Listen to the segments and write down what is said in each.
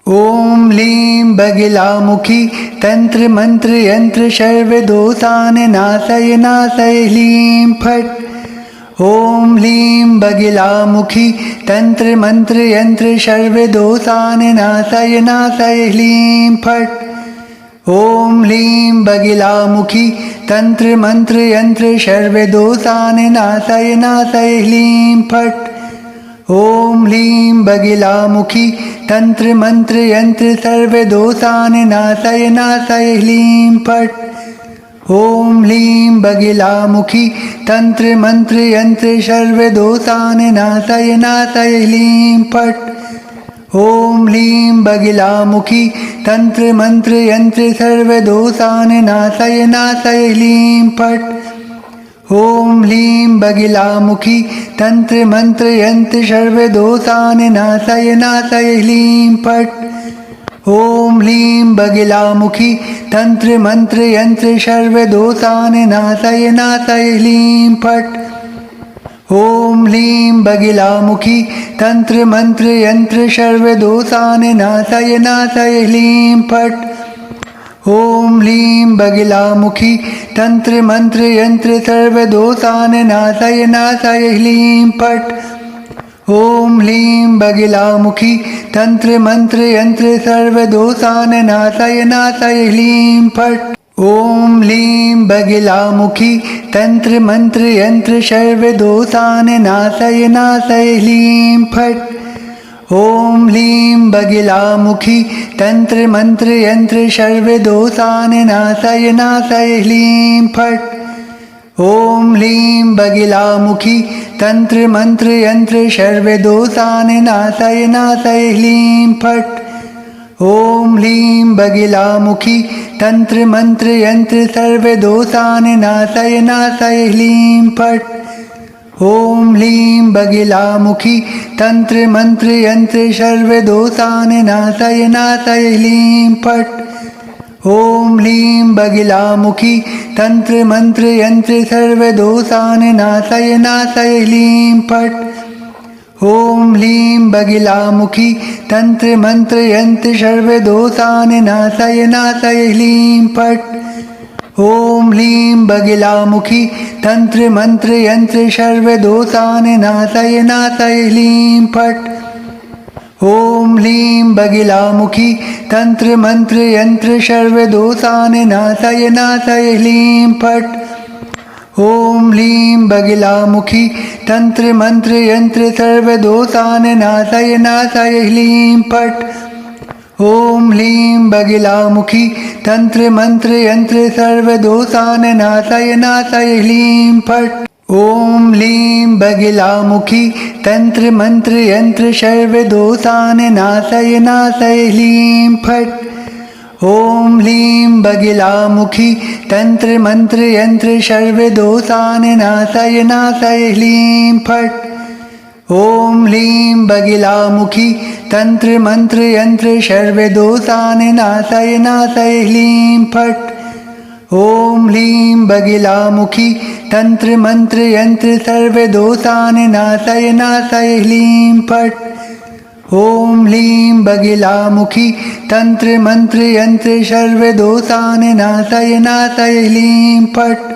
ओम लीं बगिलामुखी तंत्र मंत्र यंत्र सर्वदोषान् नाशय नाशय लीं फट्। ओम लीं बगिलामुखी तंत्र मंत्र यंत्र सर्वदोषान् नाशय नाशय लीं फट्। ओम लीं बगिलामुखी तंत्र मंत्र यंत्र सर्वदोषान् नाशय नाशय लीं फट्। ओम लीं बगिलामुखी तंत्र मंत्र यंत्र सर्वदोषान् नाशय नाशय लीं फट्। ओम लीं बगिलामुखी तंत्र मंत्र यंत्र सर्वदोषान् नाशय नाशय लीं फट्। ओम लीं बगिलामुखी तंत्र मंत्र यंत्र सर्वदोषान् नाशय नाशय लीं फट्। ओम लीं बगिलामुखी तंत्र मंत्र यंत्र सर्वदोषान् नाशय नाशय लीं फट्। ओम लीं बगिलामुखी तंत्र मंत्र यंत्र सर्वदोषान् नाशय नाशय लीं फट्। ओम लीं बगिलामुखी तंत्र मंत्र यंत्र सर्वदोषान् नाशय नाशय लीं फट्। ओम लीं बगिलामुखी तंत्र मंत्र यंत्र सर्वदोषान् नाशय नाशय लीं फट्। ओम लीं बगिलामुखी तंत्र मंत्र यंत्र सर्वदोषान् नाशय नाशय लीं फट्। ओम लीं बगिलामुखी तंत्र मंत्र यंत्र सर्वदोषान् नाशय नाशय लीं फट्। ओम लीं बगिलामुखी तंत्र मंत्र यंत्र सर्वदोषान् नाशय नाशय लीं फट्। ओम लीं बगिलामुखी तंत्र मंत्र यंत्र सर्वदोषान् नाशय नाशय लीं फट्। ओम लीं बगिलामुखी तंत्र मंत्र यंत्र सर्वदोषान् नाशय नाशय लीं फट्। ओम लीं बगिलामुखी तंत्र मंत्र यंत्र सर्वदोषान् नाशय नाशय लीं फट्। ओम लीं बगिलामुखी तंत्र मंत्र यंत्र सर्वदोषान् नाशय नाशय लीं फट्। ओम लीं बगिलामुखी तंत्र मंत्र यंत्र सर्वदोषान् नाशय नाशय लीं फट्। ओम लीं बगिलामुखी तंत्र मंत्र यंत्र सर्वदोषान् नाशय नाशय लीं फट्। ओम लीं बगिलामुखी तंत्र मंत्र यंत्र सर्वदोषान् नाशय नाशय लीं फट्। ओम लीं बगिलामुखी तंत्र मंत्र यंत्र सर्वदोषान् नाशय नाशय लीं फट्। ओम लीं बगिलामुखी तंत्र मंत्र यंत्र सर्वदोषान् नाशय नाशय लीं फट्। ओम लीं बगिलामुखी तंत्र मंत्र यंत्र सर्वदोषान् नाशय नाशय लीं फट्। ओम लीं बगिलामुखी तंत्र मंत्र यंत्र सर्वदोषान् नाशय नाशय लीं फट्। ओम लीं बगिलामुखी तंत्र मंत्र यंत्र सर्वदोषान् नाशय नाशय लीं फट्। ओम लीं बगिलामुखी तंत्र मंत्र यंत्र सर्वदोषान् नाशय नाशय लीं फट्। ओम लीं बगिलामुखी तंत्र मंत्र यंत्र सर्वदोषान् नाशय नाशय लीं फट्।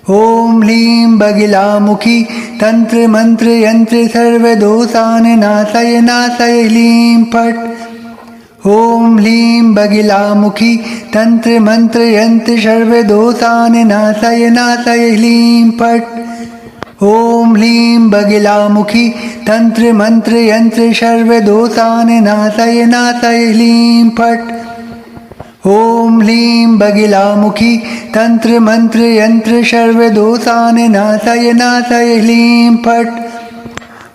ओम लीं बगिलामुखी तंत्र मंत्र यंत्र सर्वदोषान् नाशय नाशय लीं फट्। ओम लीं बगिलामुखी तंत्र मंत्र यंत्र सर्वदोषान् नाशय नाशय लीं फट्। ओम लीं बगिलामुखी तंत्र मंत्र यंत्र सर्वदोषान् नाशय नाशय लीं फट्। ओम लीं बगिलामुखी तंत्र मंत्र यंत्र सर्वदोषान् नाशय नाशय लीं फट्।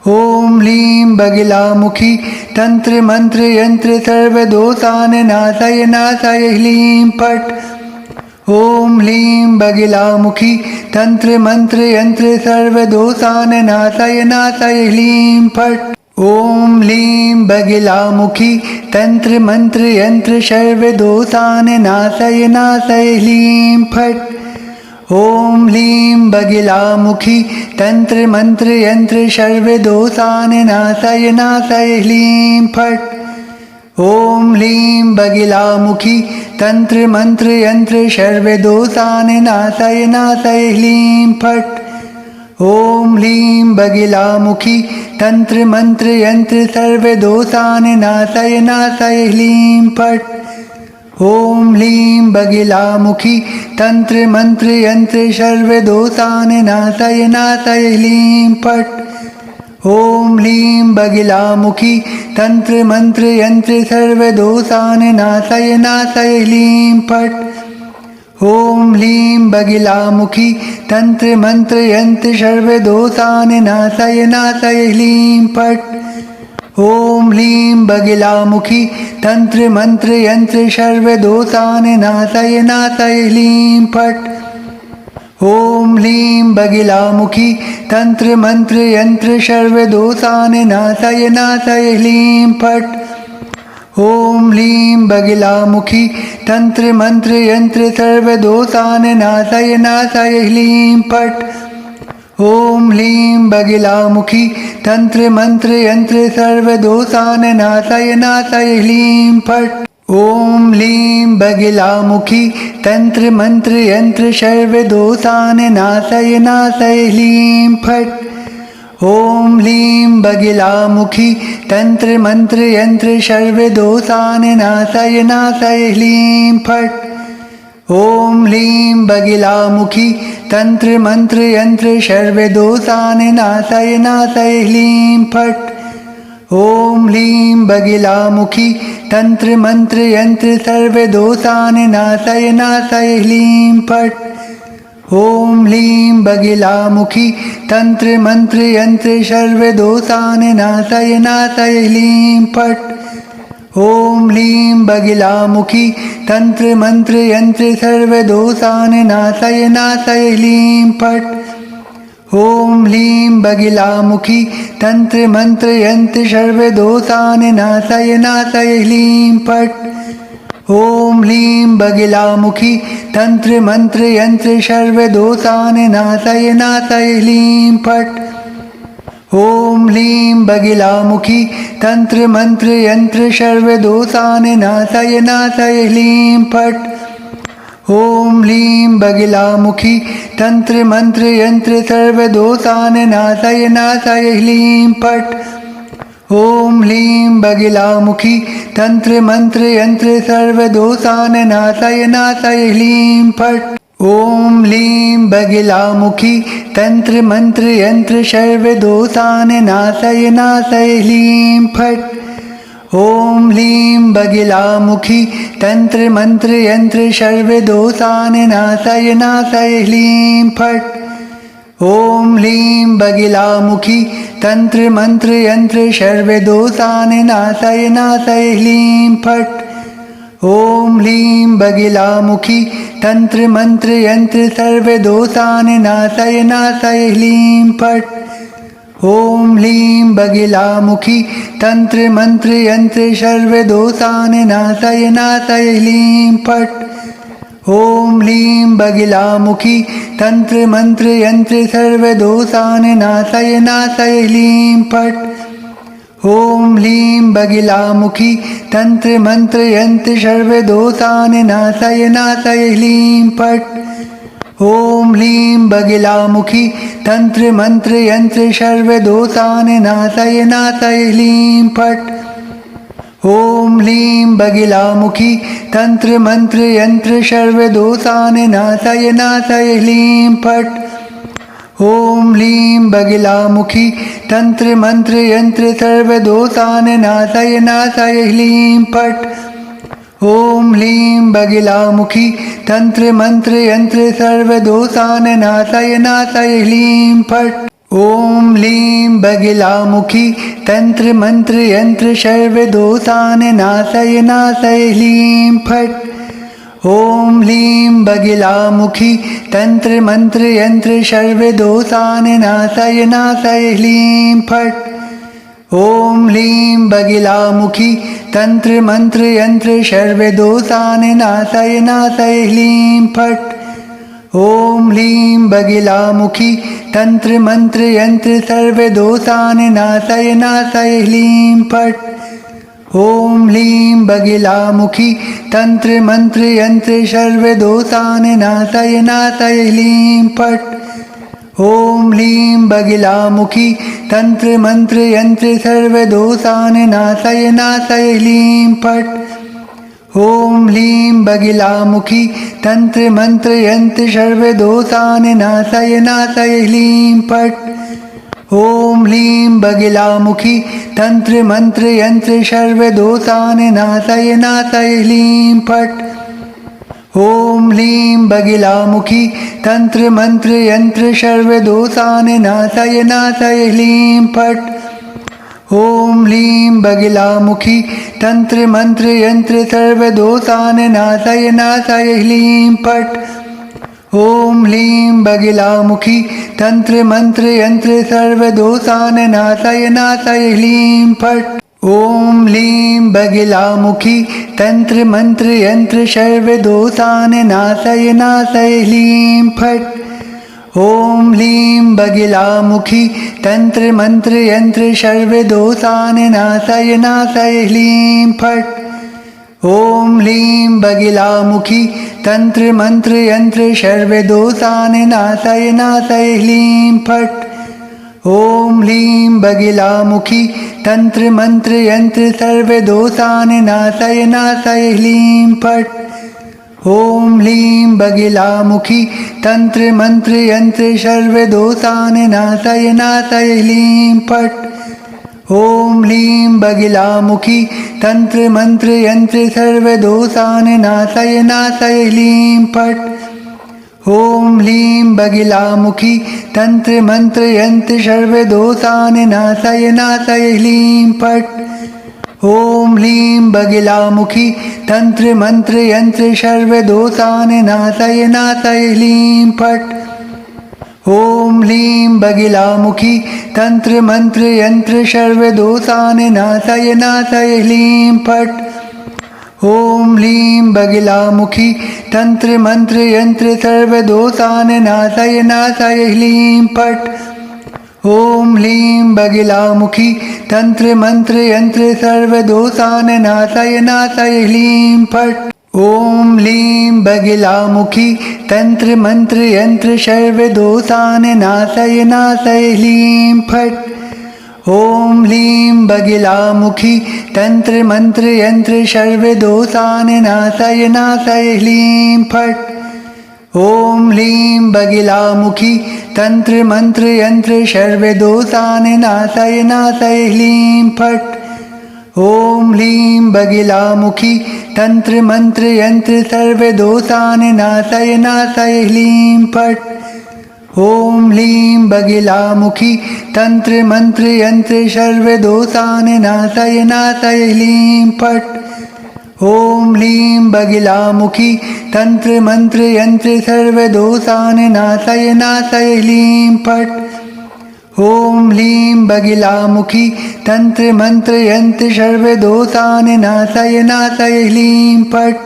ओम लीं बगिलामुखी तंत्र मंत्र यंत्र सर्वदोषान् नाशय नाशय लीं फट्। ओम लीं बगिलामुखी तंत्र मंत्र यंत्र सर्वदोषान् नाशय नाशय लीं फट्। ओम लीं बगिलामुखी तंत्र मंत्र यंत्र सर्वदोषान् नाशय नाशय लीं फट्। ओम लीं बगिलामुखी तंत्र मंत्र यंत्र सर्वदोषान् नाशय नाशय लीं फट्। ॐ ह्लीं बगिलामुखी तंत्र मंत्र यंत्र सर्वदोषान् नाशय नाशय ह्लीं फट्। ॐ ह्लीं बगिलामुखी तंत्र मंत्र यंत्र सर्वदोषान् नाशय नाशय ह्लीं फट्। ॐ ह्लीं बगिलामुखी तंत्र मंत्र यंत्र सर्वदोषान् नाशय नाशय ह्लीं फट्। ॐ ह्लीं बगिलामुखी तंत्र मंत्र यंत्र सर्वदोषान् नाशय नाशय ह्लीं फट्। ॐ ह्लीं बगिलामुखी तंत्र मंत्र यंत्र सर्वदोषान् नाशय नाशय ह्लीं फट्। ॐ ह्लीं बगिलामुखी तंत्र मंत्र यंत्र सर्वदोषान् नाशय नाशय ह्लीं फट्। ॐ ह्लीं बगिलामुखी तंत्र मंत्र यंत्र सर्वदोषान् नाशय नाशय ह्लीं फट्। ॐ ह्लीं बगिलामुखी तंत्र मंत्र यंत्र सर्वदोषान् नाशय नाशय ह्लीं फट्। ॐ ह्लीं बगिलामुखी तंत्र मंत्र यंत्र सर्वदोषान् नाशय नाशय ह्लीं फट्। ॐ ह्लीं बगिलामुखी तंत्र मंत्र यंत्र सर्वदोषान् नाशय नाशय ह्लीं फट्। ॐ ह्लीं बगिलामुखी तंत्र मंत्र यंत्र सर्वदोषान् नाशय नाशय ह्लीं फट्। ॐ ह्लीं बगिलामुखी तंत्र मंत्र यंत्र सर्वदोषान् नाशय नाशय ह्लीं फट्। ॐ ह्लीं बगिलामुखी तंत्र मंत्र यंत्र सर्वदोषान् नाशय नाशय ह्लीं फट्। ॐ ह्लीं बगिलामुखी तंत्र मंत्र यंत्र सर्वदोषान् नाशय नाशय ह्लीं फट्। ॐ ह्लीं बगिलामुखी तंत्र मंत्र यंत्र सर्वदोषान् नाशय नाशय ह्लीं फट्। ॐ ह्लीं बगिलामुखी तंत्र मंत्र यंत्र सर्वदोषान् नाशय नाशय ह्लीं फट्। ॐ ह्लीं बगिलामुखी तंत्र मंत्र यंत्र सर्वदोषान् नाशय नाशय ह्लीं फट्। ॐ ह्लीं बगिलामुखी तंत्र मंत्र यंत्र सर्वदोषान् नाशय नाशय ह्लीं फट्। ॐ ह्लीं बगिलामुखी तंत्र मंत्र यंत्र सर्वदोषान् नाशय नाशय ह्लीं फट्। ॐ ह्लीं बगिलामुखी तंत्र मंत्र यंत्र सर्वदोषान् नाशय नाशय ह्लीं फट्। ॐ ह्लीं बगिलामुखी तंत्र मंत्र यंत्र सर्वदोषान् नाशय नाशय ह्लीं फट्। ॐ ह्लीं बगिलामुखी तंत्र मंत्र यंत्र सर्वदोषान् नाशय नाशय ह्लीं फट्। ॐ ह्लीं बगिलामुखी तंत्र मंत्र यंत्र सर्वदोषान् नाशय नाशय ह्लीं फट्। ॐ ह्लीं बगिलामुखी तंत्र मंत्र यंत्र सर्वदोषान् नाशय नाशय ह्लीं फट्। ॐ ह्लीं बगिलामुखी तंत्र मंत्र यंत्र सर्वदोषान् नाशय नाशय ह्लीं फट्। ॐ ह्लीं बगिलामुखी तंत्र मंत्र यंत्र सर्वदोषान् नाशय नाशय ह्लीं फट्। ॐ ह्लीं बगिलामुखी तंत्र मंत्र यंत्र सर्वदोषान् नाशय नाशय ह्लीं फट्। ॐ ह्लीं बगिलामुखी तंत्र मंत्र यंत्र सर्वदोषान् नाशय नाशय ह्लीं फट्। ॐ ह्लीं बगिलामुखी तंत्र मंत्र यंत्र सर्वदोषान् नाशय नाशय ह्लीं फट्। ॐ ह्लीं बगिलामुखी तंत्र मंत्र यंत्र सर्वदोषान् नाशय नाशय ह्लीं फट्। ॐ ह्लीं बगिलामुखी तंत्र मंत्र यंत्र सर्वदोषान् नाशय नाशय ह्लीं फट्। ॐ ह्लीं बगिलामुखी तंत्र मंत्र यंत्र सर्वदोषान् नाशय नाशय ह्लीं फट्। ॐ ह्लीं बगिलामुखी तंत्र मंत्र यंत्र सर्वदोषान् नाशय नाशय ह्लीं फट्। ॐ ह्लीं बगिलामुखी तंत्र मंत्र यंत्र सर्वदोषान् नाशय नाशय ह्लीं फट्। ॐ ह्लीं बगिलामुखी तंत्र मंत्र यंत्र सर्वदोषान् नाशय नाशय ह्लीं फट्। ॐ ह्लीं बगिलामुखी तंत्र मंत्र यंत्र सर्वदोषान् नाशय नाशय ह्लीं फट्। ॐ ह्लीं बगिलामुखी तंत्र मंत्र यंत्र सर्वदोषान् नाशय नाशय ह्लीं फट्। ॐ ह्लीं बगिलामुखी तंत्र मंत्र यंत्र सर्वदोषान् नाशय नाशय ह्लीं फट्। ॐ ह्लीं बगिलामुखी तंत्र मंत्र यंत्र सर्वदोषान् नाशय नाशय ह्लीं फट्। ॐ ह्लीं बगिलामुखी तंत्र मंत्र यंत्र सर्वदोषान् नाशय नाशय ह्लीं फट्। ॐ ह्लीं बगिलामुखी तंत्र मंत्र यंत्र सर्वदोषान् नाशय नाशय ह्लीं फट्। ॐ ह्लीं बगिलामुखी तंत्र मंत्र यंत्र सर्वदोषान् नाशय नाशय ह्लीं फट्। ॐ ह्लीं बगिलामुखी तंत्र मंत्र यंत्र सर्वदोषान् नाशय नाशय ह्लीं फट्। ॐ ह्लीं बगिलामुखी तंत्र मंत्र यंत्र सर्वदोषान् नाशय नाशय ह्लीं फट्। ॐ ह्लीं बगिलामुखी तंत्र मंत्र यंत्र सर्वदोषान् नाशय नाशय ह्लीं फट्। ॐ ह्लीं बगिलामुखी तंत्र मंत्र यंत्र सर्वदोषान् नाशय नाशय ह्लीं फट्। ॐ ह्लीं बगिलामुखी तंत्र मंत्र यंत्र सर्वदोषान् नाशय नाशय ह्लीं फट्। ॐ ह्लीं बगिलामुखी तंत्र मंत्र यंत्र सर्वदोषान् नाशय नाशय ह्लीं फट्। ॐ ह्लीं बगिलामुखी तंत्र मंत्र यंत्र सर्वदोषान् नाशय नाशय ह्लीं फट्। ॐ ह्लीं बगिलामुखी तंत्र मंत्र यंत्र सर्वदोषान् नाशय नाशय ह्लीं फट्। ॐ ह्लीं बगिलामुखी तंत्र मंत्र यंत्र सर्वदोषान् नाशय नाशय ह्लीं फट्। ॐ ह्लीं बगिलामुखी तंत्र मंत्र यंत्र सर्वदोषान् नाशय नाशय ह्लीं फट्। ॐ ह्लीं बगिलामुखी तंत्र मंत्र यंत्र सर्वदोषान् नाशय नाशय ह्लीं फट्। ॐ ह्लीं बगिलामुखी तंत्र मंत्र यंत्र सर्वदोषान् नाशय नाशय ह्लीं फट्। ॐ ह्लीं बगिलामुखी तंत्र मंत्र यंत्र सर्वदोषान् नाशय नाशय ह्लीं फट्। ॐ ह्लीं बगिलामुखी तंत्र मंत्र यंत्र सर्वदोषान् नाशय नाशय ह्लीं फट्। ॐ ह्लीं बगिलामुखी तंत्र मंत्र यंत्र सर्वदोषान् नाशय नाशय ह्लीं फट्। ॐ ह्लीं बगिलामुखी तंत्र मंत्र यंत्र सर्वदोषान् नाशय नाशय ह्लीं फट्। ॐ ह्लीं बगिलामुखी तंत्र मंत्र यंत्र सर्वदोषान् नाशय नाशय ह्लीं फट्। ॐ ह्लीं बगिलामुखी तंत्र मंत्र यंत्र सर्वदोषान् नाशय नाशय ह्लीं फट्।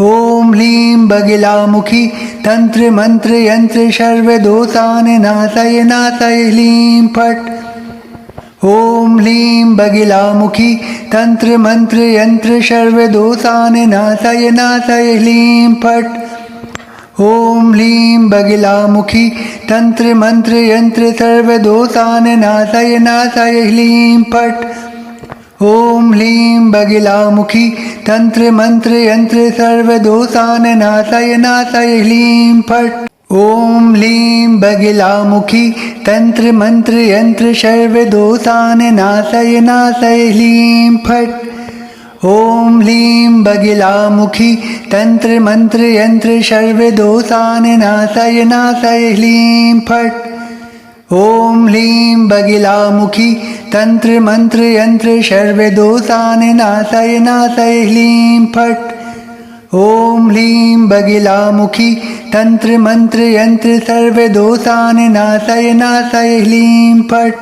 ॐ ह्लीं बगिलामुखी तंत्र मंत्र यंत्र सर्वदोषान् नाशय नाशय ह्लीं फट्। ॐ ह्लीं बगिलामुखी तंत्र मंत्र यंत्र सर्वदोषान् नाशय नाशय ह्लीं फट्। ॐ ह्लीं बगिलामुखी तंत्र मंत्र यंत्र सर्वदोषान् नाशय नाशय ह्लीं फट्। ॐ ह्लीं बगिलामुखी तंत्र मंत्र यंत्र सर्वदोषान् नाशय नाशय ह्लीं फट्। ॐ ह्लीं बगिलामुखी तंत्र मंत्र यंत्र सर्वदोषान् नाशय नाशय ह्लीं फट्। ॐ ह्लीं बगिलामुखी तंत्र मंत्र यंत्र सर्वदोषान् नाशय नाशय ह्लीं फट्। ॐ ह्लीं बगिलामुखी तंत्र मंत्र यंत्र सर्वदोषान् नाशय नाशय ह्लीं फट्। ॐ ह्लीं बगिलामुखी तंत्र मंत्र यंत्र सर्वदोषान् नाशय नाशय ह्लीं फट्।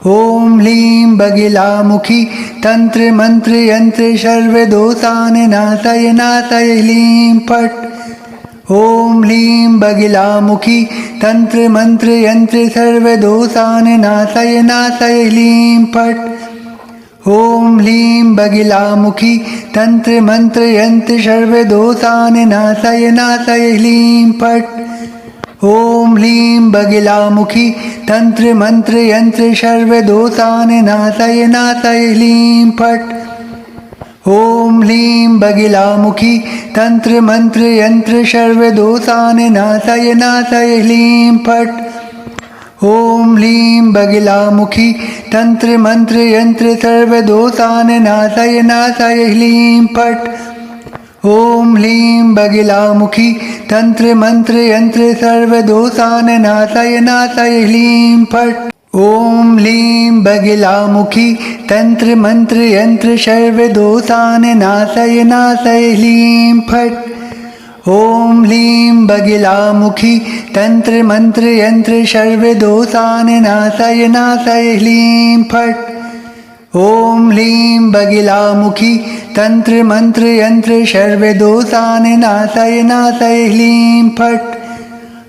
ॐ ह्लीं बगिलामुखी तंत्र मंत्र यंत्र सर्वदोषान् नाशय नाशय ह्लीं फट्। ॐ ह्लीं बगिलामुखी तंत्र मंत्र यंत्र सर्वदोषान् नाशय नाशय ह्लीं फट्। ॐ ह्लीं बगिलामुखी तंत्र मंत्र यंत्र सर्वदोषान् नाशय नाशय ह्लीं फट्। ॐ ह्लीं बगिलामुखी तंत्र मंत्र यंत्र सर्वदोषान् नाशय नाशय ह्लीं फट्। ॐ ह्लीं बगिलामुखी तंत्र मंत्र यंत्र सर्वदोषान् नाशय नाशय ह्लीं फट्। ॐ ह्लीं बगिलामुखी तंत्र मंत्र यंत्र सर्वदोषान् नाशय नाशय ह्लीं फट्। ॐ ह्लीं बगिलामुखी तंत्र मंत्र यंत्र सर्वदोषान् नाशय नाशय ह्लीं फट्। ॐ ह्लीं बगिलामुखी तंत्र मंत्र यंत्र सर्वदोषान् नाशय नाशय ह्लीं फट्। ॐ ह्लीं बगिलामुखी तंत्र मंत्र यंत्र सर्वदोषान् नाशय नाशय ह्लीं फट्। ॐ ह्लीं बगिलामुखी तंत्र मंत्र यंत्र सर्वदोषान् नाशय नाशय ह्लीं फट्।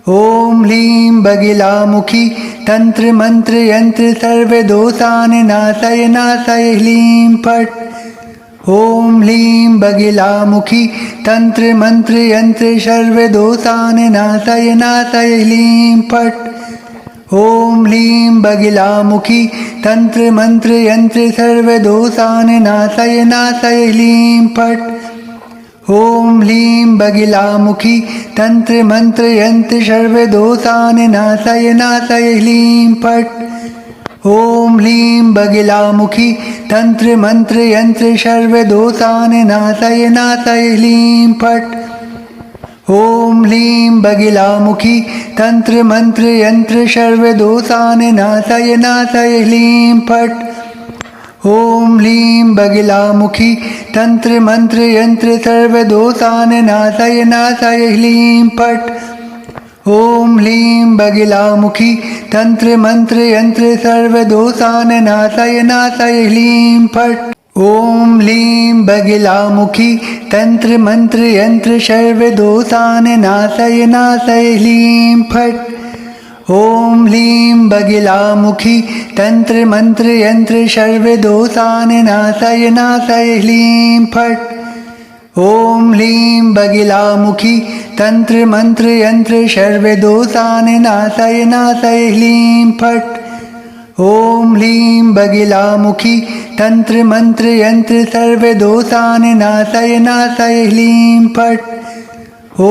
ॐ ह्लीं बगिलामुखी तंत्र मंत्र यंत्र सर्वदोषान् नाशय नाशय ह्लीं फट्। ॐ ह्लीं बगिलामुखी तंत्र मंत्र यंत्र सर्वदोषान् नाशय नाशय ह्लीं फट्। ॐ ह्लीं बगिलामुखी तंत्र मंत्र यंत्र सर्वदोषान् नाशय नाशय ह्लीं फट्। ॐ ह्लीं बगिलामुखी तंत्र मंत्र यंत्र सर्वदोषान् नाशय नाशय ह्लीं फट्। ॐ ह्लीं बगिलामुखी तंत्र मंत्र यंत्र सर्वदोषान् नाशय नाशय ह्लीं फट्। ॐ ह्लीं बगिलामुखी तंत्र मंत्र यंत्र सर्वदोषान् नाशय नाशय ह्लीं फट्। ॐ ह्लीं बगिलामुखी तंत्र मंत्र यंत्र सर्वदोषान् नाशय नाशय ह्लीं फट्। ॐ ह्लीं बगिलामुखी तंत्र मंत्र यंत्र सर्वदोषान् नाशय नाशय ह्लीं फट्। ॐ ह्लीं बगिलामुखी तंत्र मंत्र यंत्र सर्वदोषान् नाशय नाशय ह्लीं फट्। ॐ ह्लीं बगिलामुखी तंत्र मंत्र यंत्र सर्वदोषान् नाशय नाशय ह्लीं फट्। ॐ ह्लीं बगिलामुखी तंत्र मंत्र यंत्र सर्वदोषान् नाशय नाशय ह्लीं फट्। ॐ ह्लीं बगिलामुखी तंत्र मंत्र यंत्र सर्वदोषान् नाशय नाशय ह्लीं फट्। ॐ ह्लीं बगिलामुखी तंत्र मंत्र यंत्र सर्वदोषान् नाशय नाशय ह्लीं फट्। ॐ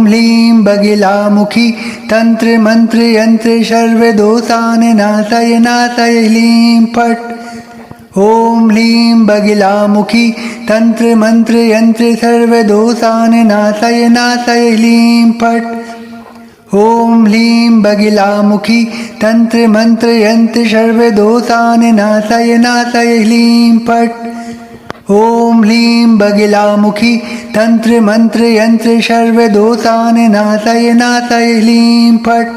ह्लीं बगिलामुखी तंत्र मंत्र यंत्र सर्वदोषान् नाशय नाशय ह्लीं फट्। ॐ ह्लीं बगिलामुखी तंत्र मंत्र यंत्र सर्वदोषान् नाशय नाशय ह्लीं फट्। ॐ ह्लीं बगिलामुखी तंत्र मंत्र यंत्र सर्वदोषान् नाशय नाशय ह्लीं फट्। ॐ ह्लीं बगिलामुखी तंत्र मंत्र यंत्र सर्वदोषान् नाशय नाशय ह्लीं फट्।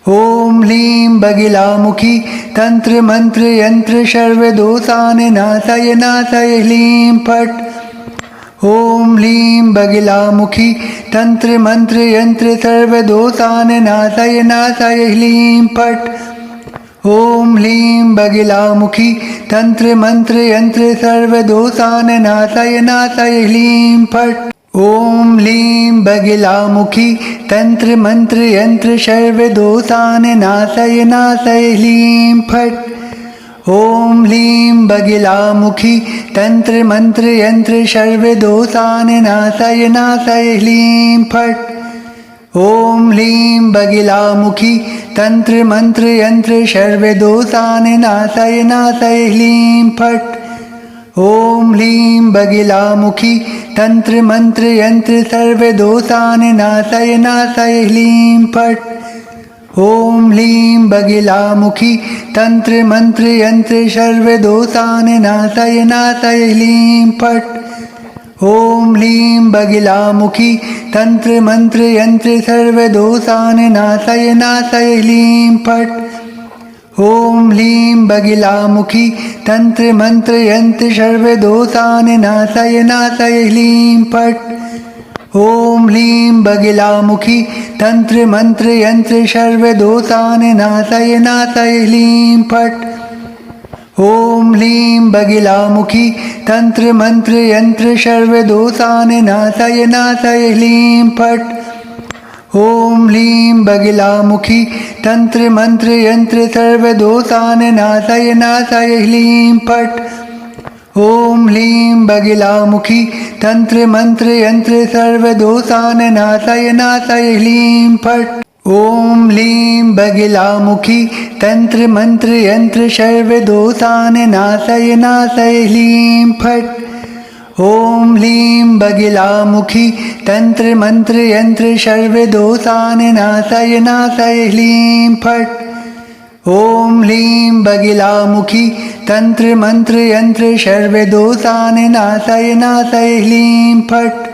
ॐ ह्लीं बगिलामुखी तंत्र मंत्र यंत्र सर्वदोषान् नाशय नाशय ह्लीं फट्। ॐ ह्लीं बगिलामुखी तंत्र मंत्र यंत्र सर्वदोषान् नाशय नाशय ह्लीं फट्। ॐ ह्लीं बगिलामुखी तंत्र मंत्र यंत्र सर्वदोषान् नाशय नाशय ह्लीं फट्। ॐ ह्लीं बगिलामुखी तंत्र मंत्र यंत्र सर्वदोषान् नाशय नाशय ह्लीं फट्। ॐ ह्लीं बगिलामुखी तंत्र मंत्र यंत्र सर्वदोषान् नाशय नाशय ह्लीं फट्। ॐ ह्लीं बगिलामुखी तंत्र मंत्र यंत्र सर्वदोषान् नाशय नाशय ह्लीं फट्। ॐ ह्लीं बगिलामुखी तंत्र मंत्र यंत्र सर्वदोषान् नाशय नाशय ह्लीं फट्। ॐ ह्लीं बगिलामुखी तंत्र मंत्र यंत्र सर्वदोषान् नाशय नाशय ह्लीं फट्। ॐ ह्लीं बगिलामुखी तंत्र मंत्र यंत्र सर्वदोषान् नाशय नाशय ह्लीं फट्। ॐ ह्लीं बगिलामुखी तंत्र मंत्र यंत्र सर्वदोषान् नाशय नाशय ह्लीं फट्। ओम ह्लीं बगिलामुखी तंत्र मंत्र यंत्र सर्वदोषान् नाशय नाशय ह्लीं फट्। ओम ह्लीं बगिलामुखी तंत्र मंत्र यंत्र सर्वदोषान् नाशय नाशय ह्लीं फट्। ओम ह्लीं बगिलामुखी तंत्र मंत्र यंत्र सर्वदोषान् नाशय नाशय ह्लीं फट्। ओम ह्लीं बगिलामुखी तंत्र मंत्र यंत्र सर्वदोषान् नाशय नाशय ह्लीं फट्। ओम ह्लीं बगिलामुखी तंत्र मंत्र यंत्र सर्वदोषान् नाशय नाशय ह्लीं फट्। ओम ह्लीं बगिलामुखी तंत्र मंत्र यंत्र सर्वदोषान् नाशय नाशय ह्लीं फट्।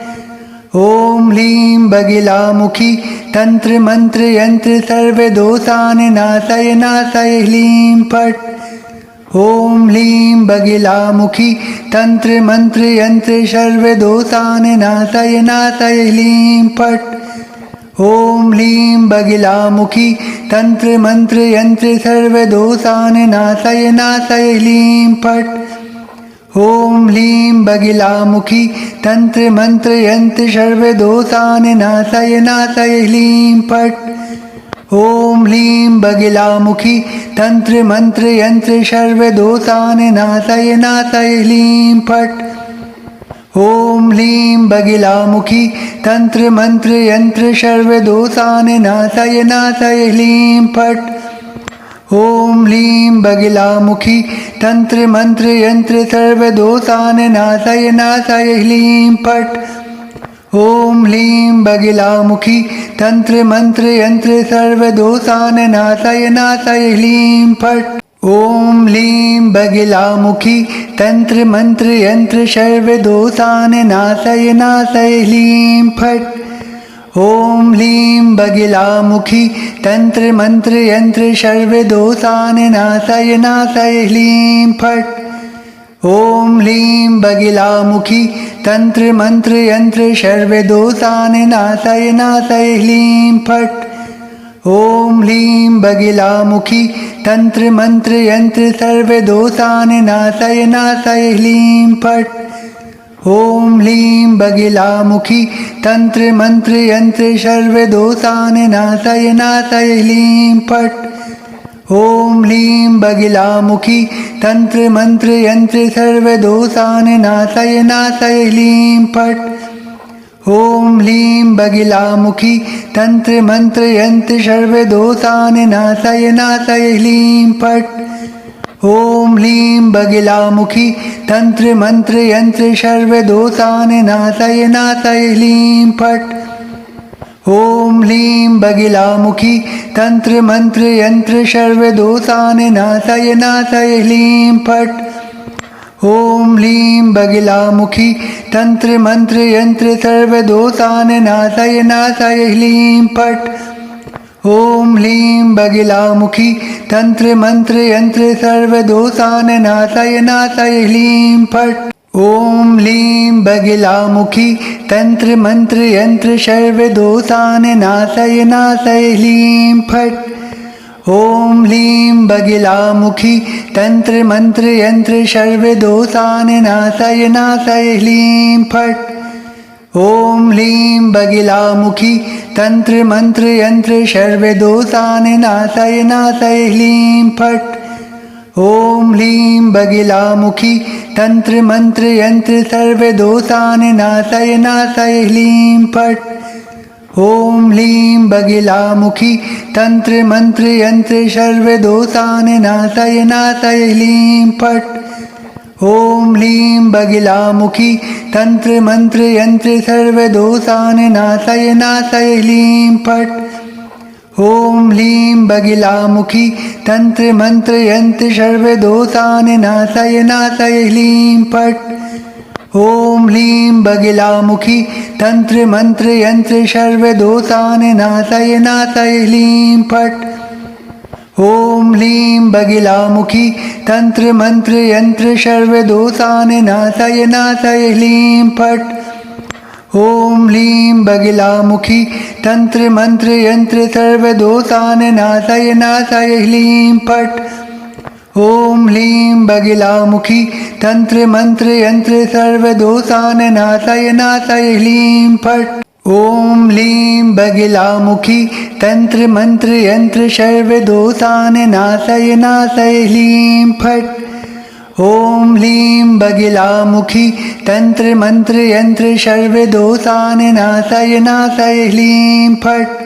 ओम ह्लीं बगिलामुखी तंत्र मंत्र यंत्र सर्वदोषान् नाशय नाशय ह्लीं फट्। ओम ह्लीं बगिलामुखी तंत्र मंत्र यंत्र सर्वदोषान् नाशय नाशय ह्लीं फट्। ओम ह्लीं बगिलामुखी तंत्र मंत्र यंत्र सर्वदोषान् नाशय नाशय ह्लीं फट्। ओम ह्लीं बगिलामुखी तंत्र मंत्र यंत्र सर्वदोषान् नाशय नाशय ह्लीं फट्। ओम ह्लीं बगिलामुखी तंत्र मंत्र यंत्र सर्वदोषान् नाशय नाशय ह्लीं फट्। ओम ह्लीं बगिलामुखी तंत्र मंत्र यंत्र सर्वदोषान् नाशय नाशय ह्लीं फट्। ओम ह्लीं बगिलामुखी तंत्र मंत्र यंत्र सर्वदोषान् नाशय नाशय ह्लीं फट्। ओम ह्लीं बगिलामुखी तंत्र मंत्र यंत्र सर्वदोषान् नाशय नाशय ह्लीं फट्। ओम ह्लीं बगिलामुखी तंत्र मंत्र यंत्र सर्वदोषान् नाशय नाशय ह्लीं फट्। ओम ह्लीं बगिलामुखी तंत्र मंत्र यंत्र सर्वदोषान् नाशय नाशय ह्लीं फट्। ओम ह्लीं बगिलामुखी तंत्र मंत्र यंत्र सर्वदोषान् नाशय नाशय ह्लीं फट्। ओम ह्लीं बगिलामुखी तंत्र मंत्र यंत्र सर्वदोषान् नाशय नाशय ह्लीं फट्। ओम ह्लीं बगिलामुखी तंत्र मंत्र यंत्र सर्वदोषान् नाशय नाशय ह्लीं फट्। ओम ह्लीं बगिलामुखी तंत्र मंत्र यंत्र सर्वदोषान् नाशय नाशय ह्लीं फट्। ओम ह्लीं बगिलामुखी तंत्र मंत्र यंत्र सर्वदोषान् नाशय नाशय ह्लीं फट्। ओम ह्लीं बगिलामुखी तंत्र मंत्र यंत्र सर्वदोषान् नाशय नाशय ह्लीं फट्। ओम ह्लीं बगिलामुखी तंत्र मंत्र यंत्र सर्वदोषान् नाशय नाशय ह्लीं फट्। ओम ह्लीं बगिलामुखी तंत्र मंत्र यंत्र सर्वदोषान् नाशय नाशय ह्लीं फट्। ओम ह्लीं बगिलामुखी तंत्र मंत्र यंत्र सर्वदोषान् नाशय नाशय ह्लीं फट्। ओम ह्लीं बगिलामुखी तंत्र मंत्र यंत्र सर्वदोषान् नाशय नाशय ह्लीं फट्। ओम ह्लीं बगिलामुखी तंत्र मंत्र यंत्र सर्वदोषान् नाशय नाशय ह्लीं फट्। ओम ह्लीं बगिलामुखी तंत्र मंत्र यंत्र सर्वदोषान् नाशय नाशय ह्लीं फट्। ओम ह्लीं बगिलामुखी तंत्र मंत्र यंत्र सर्वदोषान् नाशय नाशय ह्लीं फट्। ओम ह्लीं बगिलामुखी तंत्र मंत्र यंत्र सर्वदोषान् नाशय नाशय ह्लीं फट्। ओम ह्लीं बगिलामुखी तंत्र मंत्र यंत्र सर्वदोषान् नाशय नाशय ह्लीं फट्। ओम ह्लीं बगिलामुखी तंत्र मंत्र यंत्र सर्वदोषान् नाशय नाशय ह्लीं फट्। ओम ह्लीं बगिलामुखी तंत्र मंत्र यंत्र सर्वदोषान् नाशय नाशय ह्लीं फट्। ओम ह्लीं बगिलामुखी तंत्र मंत्र यंत्र सर्वदोषान् नाशय नाशय ह्लीं फट्। ओम ह्लीं बगिलामुखी तंत्र मंत्र यंत्र सर्वदोषान् नाशय नाशय ह्लीं फट्। ओम ह्लीं बगिलामुखी तंत्र मंत्र यंत्र सर्वदोषान नाशय नाशय ह्लीं फट्। ओम ह्लीं बगिलामुखी तंत्र मंत्र यंत्र सर्वदोषान नाशय नाशय ह्लीं फट्। ओम ह्लीं बगिलामुखी तंत्र मंत्र यंत्र सर्वदोषान नाशय नाशय ह्लीं फट्।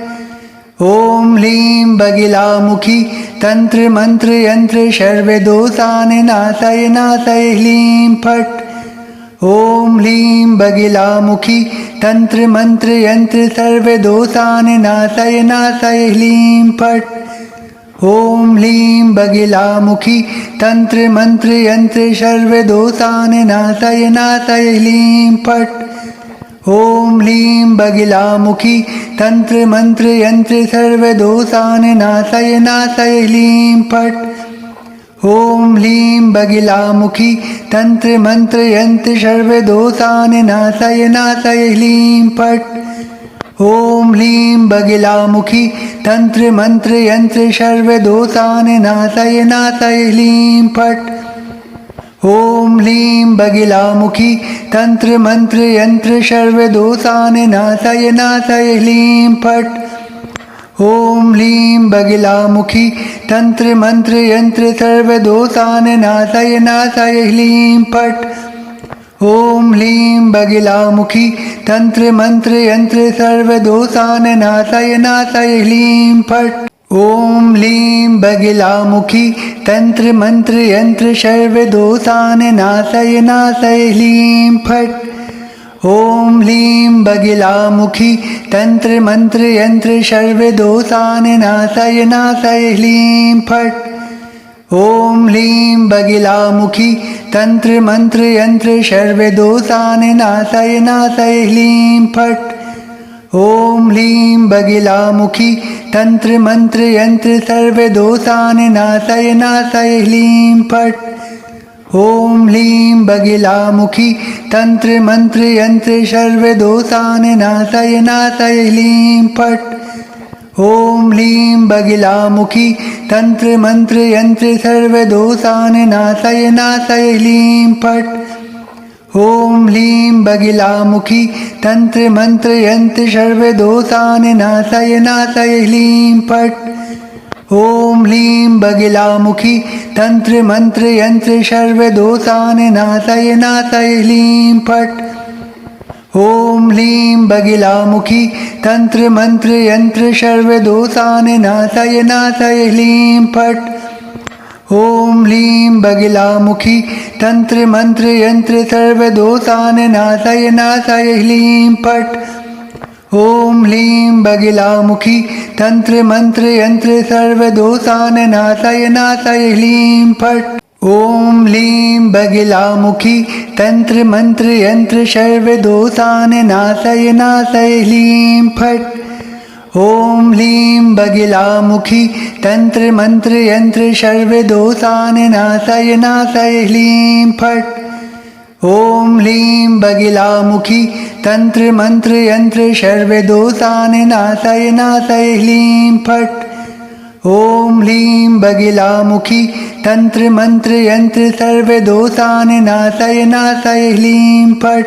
ओम ह्लीं बगिलामुखी तंत्र मंत्र यंत्र सर्वदोषान नाशय नाशय ह्लीं फट्। ओम ह्लीं बगिलामुखी तंत्र मंत्र यंत्र सर्वदोषान नाशय नाशय ह्लीं फट्। ओम ह्लीं बगिलामुखी तंत्र मंत्र यंत्र सर्वदोषान नाशय नाशय ह्लीं फट्। ओम ह्लीं बगिलामुखी तंत्र मंत्र यंत्र सर्वदोषान नाशय नाशय ह्लीं फट्। ओम ह्लीं बगिलामुखी तंत्र मंत्र यंत्र सर्वदोषान नाशय नाशय ह्लीं फट्। ओम ह्लीं बगिलामुखी तंत्र मंत्र यंत्र सर्वदोषान नाशय नाशय ह्लीं फट्। ओम ह्लीं बगिलामुखी तंत्र मंत्र यंत्र सर्वदोषान नाशय नाशय ह्लीं फट्। ओम ह्लीं बगिलामुखी तंत्र मंत्र यंत्र सर्वदोषान नाशय नाशय ह्लीं फट्। ओम ह्लीं बगिलामुखी तंत्र मंत्र यंत्र सर्वदोषान नाशय नाशय ह्लीं फट्। ओम ह्लीं बगिलामुखी तंत्र मंत्र यंत्र सर्वदोषान नाशय नाशय ह्लीं फट्। ओम ह्लीं बगिलामुखी तंत्र मंत्र यंत्र सर्वदोषान नाशय नाशय ह्लीं फट्। ओम ह्लीं बगिलामुखी तंत्र मंत्र यंत्र सर्वदोषान नाशय नाशय ह्लीं फट्। ओम ह्लीं बगिलामुखी तंत्र मंत्र यंत्र सर्वदोषान नाशय नाशय ह्लीं फट्। ओम ह्लीं बगिलामुखी तंत्र मंत्र यंत्र सर्वदोषान नाशय नाशय ह्लीं फट्। ओम ह्लीं बगिलामुखी तंत्र मंत्र यंत्र सर्वदोषान नाशय नाशय ह्लीं फट्। ओम ह्लीं बगिलामुखी तंत्र मंत्र यंत्र सर्वदोषान नाशय नाशय ह्लीं फट्। ओम ह्लीं बगिलामुखी तंत्र मंत्र यंत्र सर्वदोषान नाशय नाशय ह्लीं फट्। ओम ह्लीं बगिलामुखी तंत्र मंत्र यंत्र सर्वदोषान नाशय नाशय ह्लीं फट्। ओम ह्लीं बगिलामुखी तंत्र मंत्र यंत्र सर्वदोषान नाशय नाशय ह्लीं फट्। ओम ह्लीं बगिलामुखी तंत्र मंत्र यंत्र सर्वदोषान नाशय नाशय ह्लीं फट्। ओम ह्लीं बगिलामुखी तंत्र मंत्र यंत्र सर्वदोषान नाशय नाशय ह्लीं फट्। ओम ह्लीं बगिलामुखी तंत्र मंत्र यंत्र सर्वदोषान नाशय नाशय ह्लीं फट्। ओम ह्लीं बगिलामुखी तंत्र मंत्र यंत्र सर्वदोषान नाशय नाशय ह्लीं फट्। ओम ह्लीं बगिलामुखी तंत्र मंत्र यंत्र सर्वदोषान नाशय नाशय ह्लीं फट्।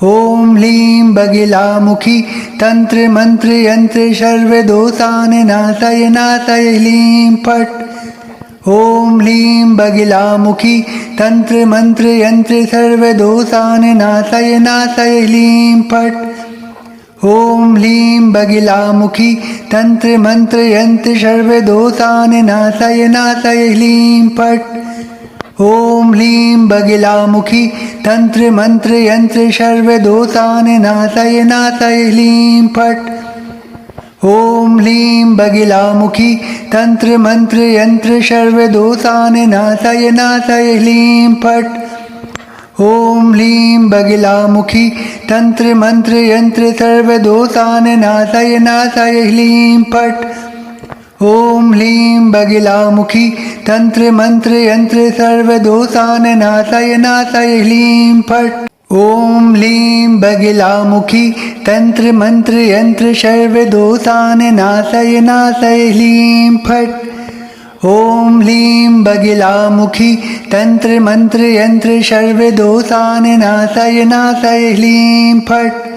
ओम ह्लीं बगिलामुखी तंत्र मंत्र यंत्र सर्वदोषान नाशय नाशय ह्लीं फट्। ओम ह्लीं बगिलामुखी तंत्र मंत्र यंत्र सर्वदोषान नाशय नाशय ह्लीं फट्। ओम ह्लीं बगिलामुखी तंत्र मंत्र यंत्र सर्वदोषान नाशय नाशय ह्लीं फट्। ओम ह्लीं बगिलामुखी तंत्र मंत्र यंत्र सर्वदोषान नाशय नाशय ह्लीं फट्। ओम ह्लीं बगिलामुखी तंत्र मंत्र यंत्र सर्वदोषान नाशय नाशय ह्लीं फट्। ओम ह्लीं बगिलामुखी तंत्र मंत्र यंत्र सर्वदोषान नाशय नाशय ह्लीं फट्। ओम ह्लीं बगिलामुखी तंत्र मंत्र यंत्र सर्वदोषान नाशय नाशय ह्लीं फट्। ओम ह्लीं बगिलामुखी तंत्र मंत्र यंत्र सर्वदोषान नाशय नाशय ह्लीं फट्। ॐ ह्लीं बगिलामुखी तंत्र मंत्र यंत्र सर्वदोषान् नाशय नाशय ह्लीं फट्।